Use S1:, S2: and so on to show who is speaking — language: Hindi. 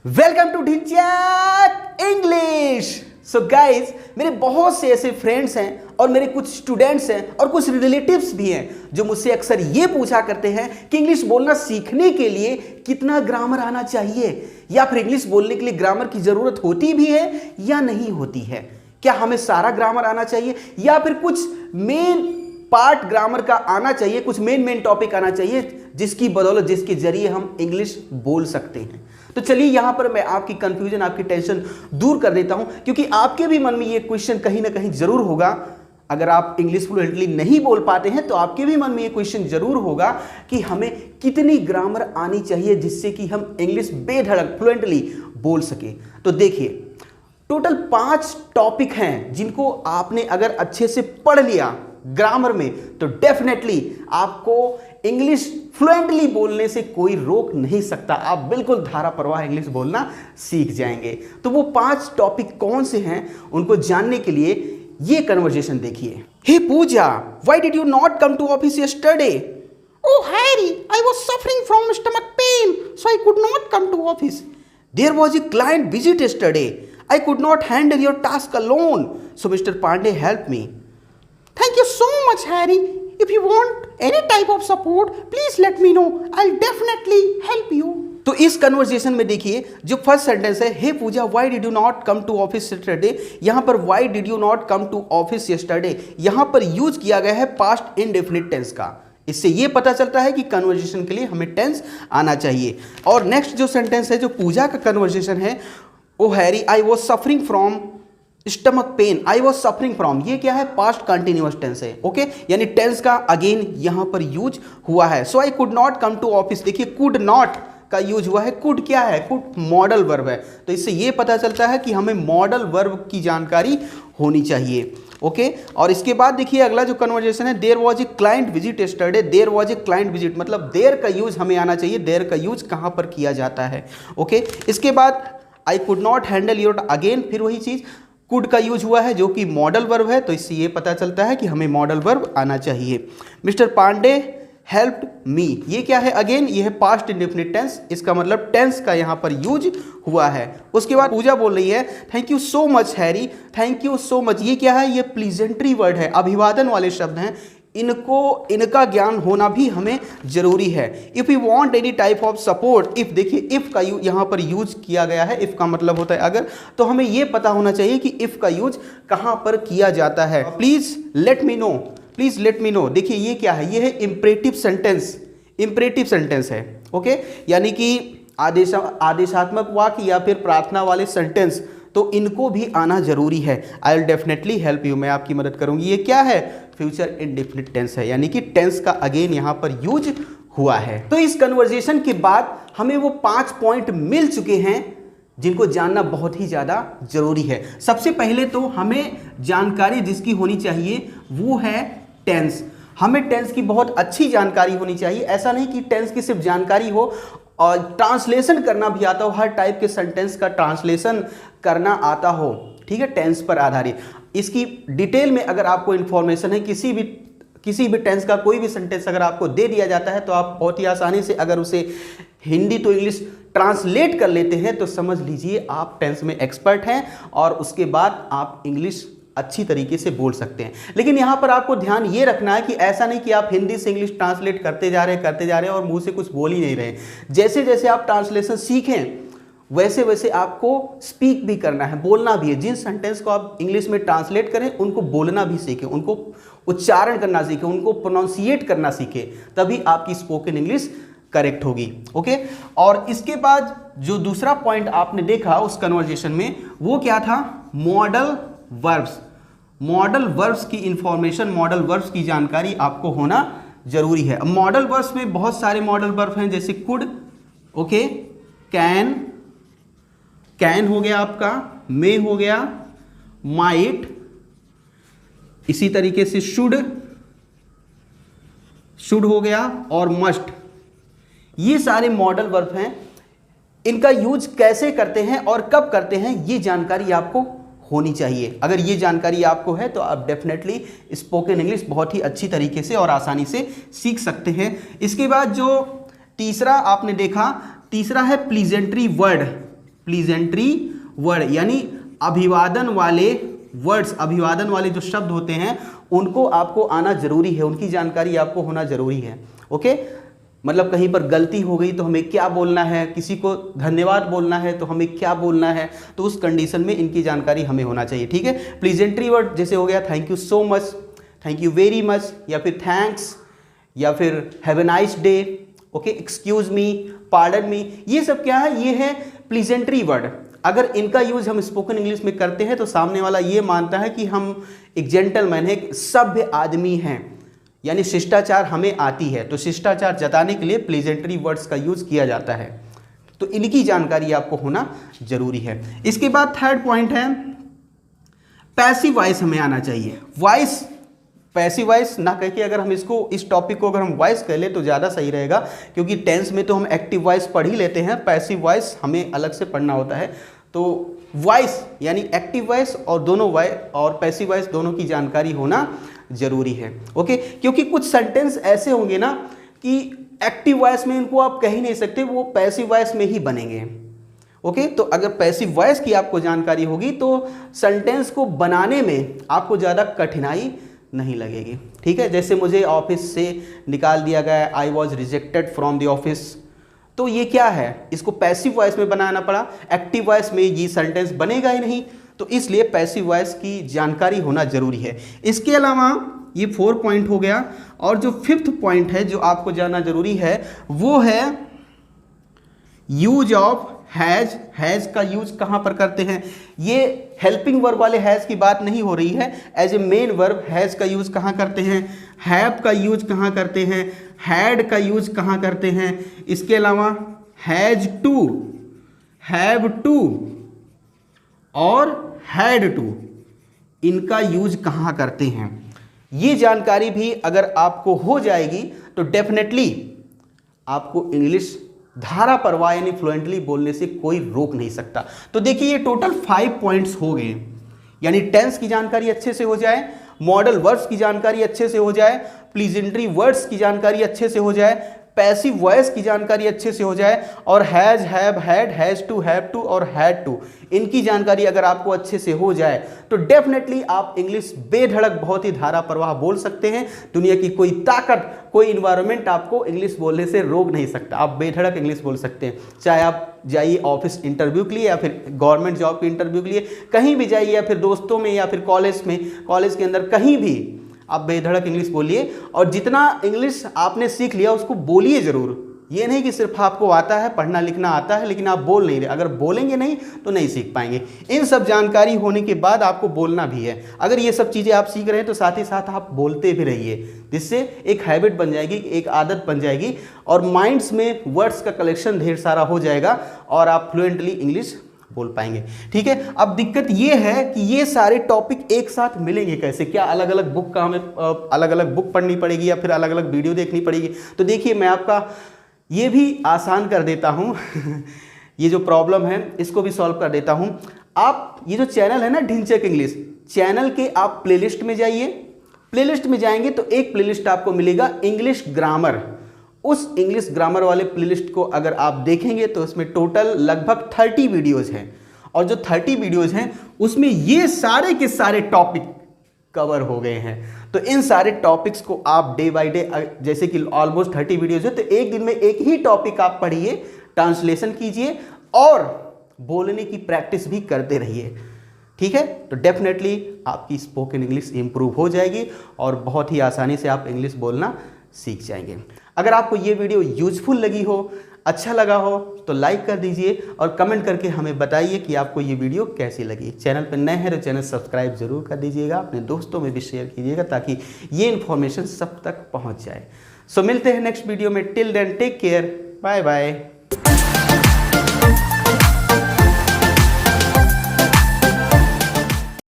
S1: Welcome to Dhinchak English. So guys, मेरे बहुत से ऐसे फ्रेंड्स हैं और मेरे कुछ स्टूडेंट्स हैं और कुछ रिलेटिव्स भी हैं जो मुझसे अक्सर ये पूछा करते हैं कि इंग्लिश बोलना सीखने के लिए कितना ग्रामर आना चाहिए, या फिर इंग्लिश बोलने के लिए ग्रामर की जरूरत होती भी है या नहीं होती है। क्या हमें सारा ग्रामर आना चाहिए या फिर कुछ मेन पार्ट ग्रामर का आना चाहिए, कुछ मेन टॉपिक आना चाहिए जिसकी बदौलत, जिसके जरिए हम इंग्लिश बोल सकते हैं। तो चलिए यहां पर मैं आपकी कंफ्यूजन, आपकी टेंशन दूर कर देता हूं, क्योंकि आपके भी मन में ये क्वेश्चन कहीं ना कहीं जरूर होगा। अगर आप इंग्लिश फ्लुएंटली नहीं बोल पाते हैं तो आपके भी मन में ये क्वेश्चन जरूर होगा कि हमें कितनी ग्रामर आनी चाहिए जिससे कि हम इंग्लिश बेधड़क फ्लुएंटली बोल सके। तो देखिए, टोटल 5 टॉपिक हैं जिनको आपने अगर अच्छे से पढ़ लिया ग्रामर में तो डेफिनेटली आपको इंग्लिश फ्लुएंटली बोलने से कोई रोक नहीं सकता। आप बिल्कुल धारा प्रवाह इंग्लिश बोलना सीख जाएंगे। तो वो 5 टॉपिक कौन से हैं उनको जानने के लिए ये कन्वर्सेशन देखिए। Hey Pooja, why did you not come to office yesterday?
S2: Oh Harry, I was suffering from stomach pain, so I could not come to office.
S1: There was a client visit yesterday. I could not handle your task alone, so Mr. Pandey helped me.
S2: Thank you so much, Harry. If you want any type of support, please let me know. I'll definitely help you.
S1: तो इस कन्वर्सेशन में देखिए, जो फर्स्ट सेंटेंस है, hey Pooja why did you not come to office yesterday, यहां पर why did you not come to office yesterday यहां पर यूज किया गया है पास्ट इंडेफिनिट टेंस का। इससे यह पता चलता है कि कन्वर्सेशन के लिए हमें टेंस आना चाहिए। और नेक्स्ट जो सेंटेंस है, जो पूजा का कन्वर्सेशन है, oh Harry I was suffering from stomach pain, I was suffering from, ये क्या है? पास्ट कंटिन्यूअस टेंस है। ओके, यानी टेंस का अगेन यहां पर यूज हुआ है। So I could not come to office, देखिए कुड नॉट का यूज हुआ है। कुड क्या है? कुड मॉडल वर्ब है। तो इससे यह पता चलता है कि हमें मॉडल वर्ब की जानकारी होनी चाहिए। ओके, और इसके बाद देखिए अगला जो कन्वर्सेशन है, there was a client visit yesterday. There was a client visit मतलब देयर का यूज हमें आना चाहिए। देयर का यूज कहां पर किया जाता है? ओके, इसके बाद आई could not handle your, again फिर वही चीज, कुड का यूज हुआ है जो कि मॉडल वर्ब है। तो इससे ये पता चलता है कि हमें मॉडल वर्ब आना चाहिए। मिस्टर पांडे हेल्प्ड मी, ये क्या है? अगेन ये है पास्ट इंडेफिनिट टेंस, इसका मतलब टेंस का यहाँ पर यूज हुआ है। उसके बाद पूजा बोल रही है thank you so much Harry, thank you so much, ये क्या है? ये प्लीजेंट्री वर्ड है, अभिवादन वाले शब्द हैं। इनका ज्ञान होना भी हमें जरूरी है। If you want any type of support, if देखिए इफ़ का यहाँ पर यूज किया गया है। इफ़ का मतलब होता है अगर, तो हमें यह पता होना चाहिए कि इफ़ का यूज कहाँ पर किया जाता है। Please let me know, please let me know, देखिए ये क्या है? ये है इम्परेटिव सेंटेंस, इम्परेटिव सेंटेंस है। ओके, यानी कि आदेशात्मक वाक्य या फिर प्रार्थना वाले सेंटेंस, तो इनको भी आना जरूरी है। I will definitely help you, मैं आपकी मदद करूंगी। ये क्या है? फ्यूचर इंडेफिनिट टेंस है, यानी कि टेंस का अगेन यहां पर यूज हुआ है। तो इस कन्वर्सेशन के बाद हमें वो 5 पॉइंट मिल चुके हैं जिनको जानना बहुत ही ज्यादा जरूरी है। सबसे पहले तो हमें जानकारी जिसकी होनी चाहिए वो है टेंस। हमें टेंस की बहुत अच्छी जानकारी होनी चाहिए। ऐसा नहीं कि टेंस की सिर्फ जानकारी हो और ट्रांसलेशन करना भी आता हो, हर टाइप के सेंटेंस का ट्रांसलेशन करना आता हो, ठीक है, टेंस पर आधारित। इसकी डिटेल में अगर आपको इंफॉर्मेशन है, किसी भी टेंस का कोई भी सेंटेंस अगर आपको दे दिया जाता है तो आप बहुत ही आसानी से अगर उसे हिंदी तो इंग्लिश ट्रांसलेट कर लेते हैं तो समझ लीजिए आप टेंस में एक्सपर्ट हैं और उसके बाद आप इंग्लिश अच्छी तरीके से बोल सकते हैं। लेकिन यहाँ पर आपको ध्यान ये रखना है कि ऐसा नहीं कि आप हिंदी से इंग्लिश ट्रांसलेट करते जा रहे हैं और मुंह से कुछ बोल ही नहीं रहे। जैसे जैसे आप ट्रांसलेशन सीखें वैसे वैसे आपको स्पीक भी करना है, बोलना भी है। जिन सेंटेंस को आप इंग्लिश में ट्रांसलेट करें उनको बोलना भी सीखें, उनको उच्चारण करना सीखें, उनको प्रोनाउंसिएट करना सीखें, तभी आपकी स्पोकन इंग्लिश करेक्ट होगी। ओके, और इसके बाद जो दूसरा पॉइंट आपने देखा उस कन्वर्सेशन में वो क्या था? Modal verbs. मॉडल वर्ब्स की इंफॉर्मेशन, मॉडल वर्ब्स की जानकारी आपको होना जरूरी है। मॉडल वर्ब्स में बहुत सारे मॉडल वर्ब हैं, जैसे कुड, ओके, कैन हो गया आपका, मे हो गया, माइट, इसी तरीके से शुड हो गया और मस्ट। ये सारे मॉडल वर्ब हैं। इनका यूज कैसे करते हैं और कब करते हैं ये जानकारी आपको होनी चाहिए। अगर ये जानकारी आपको है तो आप डेफिनेटली स्पोकन इंग्लिश बहुत ही अच्छी तरीके से और आसानी से सीख सकते हैं। इसके बाद जो तीसरा आपने देखा, तीसरा है प्लीजेंट्री वर्ड। प्लीजेंट्री वर्ड यानी अभिवादन वाले वर्ड्स, अभिवादन वाले जो शब्द होते हैं उनको आपको आना जरूरी है, उनकी जानकारी आपको होना जरूरी है। ओके, मतलब कहीं पर गलती हो गई तो हमें क्या बोलना है, किसी को धन्यवाद बोलना है तो हमें क्या बोलना है, तो उस कंडीशन में इनकी जानकारी हमें होना चाहिए। ठीक है, प्लीजेंट्री वर्ड जैसे हो गया thank you so much, thank you very much, या फिर थैंक्स, या फिर have a nice day, okay, excuse me, pardon me, ये सब क्या है, ये है प्लीजेंट्री वर्ड। अगर इनका यूज हम स्पोकन इंग्लिश में करते हैं तो सामने वाला ये मानता है कि हम एक जेंटलमैन है, एक सभ्य आदमी हैं, यानी शिष्टाचार हमें आती है। तो शिष्टाचार जताने के लिए प्लीजेंट्री वर्ड्स का यूज किया जाता है, तो इनकी जानकारी आपको होना जरूरी है। इसके बाद थर्ड पॉइंट है पैसिव वॉइस हमें आना चाहिए। वॉइस, पैसिव वॉइस ना कह के अगर हम इसको, इस टॉपिक को अगर हम वॉइस कह ले तो ज़्यादा सही रहेगा, क्योंकि टेंस में तो हम एक्टिव वॉइस पढ़ ही लेते हैं, पैसिव वॉइस हमें अलग से पढ़ना होता है। तो वॉइस यानी एक्टिव वॉइस और दोनों वॉइस और पैसिव वॉइस दोनों की जानकारी होना जरूरी है। ओके, क्योंकि कुछ सेंटेंस ऐसे होंगे ना कि एक्टिव वॉइस में इनको आप कह ही नहीं सकते, वो पैसिव वॉइस में ही बनेंगे। ओके, तो अगर पैसिव वॉइस की आपको जानकारी होगी तो सेंटेंस को बनाने में आपको ज़्यादा कठिनाई नहीं लगेगी। ठीक है, जैसे मुझे ऑफिस से निकाल दिया गया, I was rejected from the office, तो ये क्या है, इसको पैसिव वॉइस में बनाना पड़ा, एक्टिव वॉइस में ये सेंटेंस बनेगा ही नहीं, तो इसलिए पैसिव वॉइस की जानकारी होना जरूरी है। इसके अलावा ये 4 पॉइंट हो गया, और जो 5th पॉइंट है जो आपको जानना जरूरी है वो है यूज ऑफ हैज। हैज का यूज कहाँ पर करते हैं, ये हेल्पिंग वर्ब वाले हैज की बात नहीं हो रही है, as a main verb has का यूज कहाँ करते हैं, हैव का यूज कहाँ करते हैं, हैड का यूज कहाँ करते हैं, इसके अलावा हैज टू, हैव टू और हैड टू, इनका यूज कहाँ करते हैं। ये जानकारी भी अगर आपको हो जाएगी तो डेफिनेटली आपको इंग्लिश धारा परवाह यानी फ्लुएंटली बोलने से कोई रोक नहीं सकता। तो देखिए ये टोटल 5 पॉइंट्स हो गए, यानी टेंस की जानकारी अच्छे से हो जाए, मॉडल वर्ब्स की जानकारी अच्छे से हो जाए, प्लीजेंट्री वर्ड्स की जानकारी अच्छे से हो जाए, पैसिव वॉइस की जानकारी अच्छे से हो जाए, और has, have, had, has to, have to और हैड टू, इनकी जानकारी अगर आपको अच्छे से हो जाए तो डेफिनेटली आप इंग्लिश बेधड़क बहुत ही धारा प्रवाह बोल सकते हैं। दुनिया की कोई ताकत, कोई इन्वायरमेंट आपको इंग्लिश बोलने से रोक नहीं सकता, आप बेधड़क इंग्लिश बोल सकते हैं। चाहे आप जाइए ऑफिस इंटरव्यू के लिए या फिर गवर्नमेंट जॉब के इंटरव्यू के लिए, कहीं भी जाइए, या फिर दोस्तों में या फिर कॉलेज में, कॉलेज के अंदर कहीं भी आप बेधड़क इंग्लिश बोलिए, और जितना इंग्लिश आपने सीख लिया उसको बोलिए जरूर। ये नहीं कि सिर्फ आपको आता है, पढ़ना लिखना आता है, लेकिन आप बोल नहीं रहे, अगर बोलेंगे नहीं तो नहीं सीख पाएंगे। इन सब जानकारी होने के बाद आपको बोलना भी है। अगर ये सब चीज़ें आप सीख रहे हैं तो साथ ही साथ आप बोलते भी रहिए, जिससे एक हैबिट बन जाएगी, एक आदत बन जाएगी, और माइंड्स में वर्ड्स का कलेक्शन ढेर सारा हो जाएगा और आप फ्लुएंटली इंग्लिश बोल पाएंगे। ठीक है, अब दिक्कत ये है कि ये सारे टॉपिक एक साथ मिलेंगे कैसे, क्या अलग अलग बुक का हमें अलग अलग बुक पढ़नी पड़ेगी या फिर अलग अलग वीडियो देखनी पड़ेगी। तो देखिए मैं आपका ये भी आसान कर देता हूँ ये जो प्रॉब्लम है इसको भी सॉल्व कर देता हूँ। आप ये जो चैनल है ना ढिंचैक इंग्लिश चैनल के, आप प्लेलिस्ट में जाइए, प्लेलिस्ट में जाएंगे तो एक प्लेलिस्ट आपको मिलेगा इंग्लिश ग्रामर। उस इंग्लिश ग्रामर वाले प्लेलिस्ट को अगर आप देखेंगे तो उसमें टोटल लगभग 30 वीडियोज़ हैं, और जो 30 वीडियोज़ हैं उसमें ये सारे के सारे टॉपिक कवर हो गए हैं। तो इन सारे टॉपिक्स को आप डे बाय डे, जैसे कि ऑलमोस्ट 30 वीडियोज़ है तो एक दिन में एक ही टॉपिक आप पढ़िए, ट्रांसलेशन कीजिए और बोलने की प्रैक्टिस भी करते रहिए। ठीक है, तो डेफिनेटली आपकी स्पोकन इंग्लिश इंप्रूव हो जाएगी और बहुत ही आसानी से आप इंग्लिश बोलना सीख जाएंगे। अगर आपको ये वीडियो यूजफुल लगी हो, अच्छा लगा हो तो लाइक कर दीजिए और कमेंट करके हमें बताइए कि आपको ये वीडियो कैसी लगी। चैनल पर नए हैं तो चैनल सब्सक्राइब जरूर कर दीजिएगा, अपने दोस्तों में भी शेयर कीजिएगा ताकि ये इन्फॉर्मेशन सब तक पहुंच जाए। सो मिलते हैं नेक्स्ट वीडियो में। Till then take care, bye bye.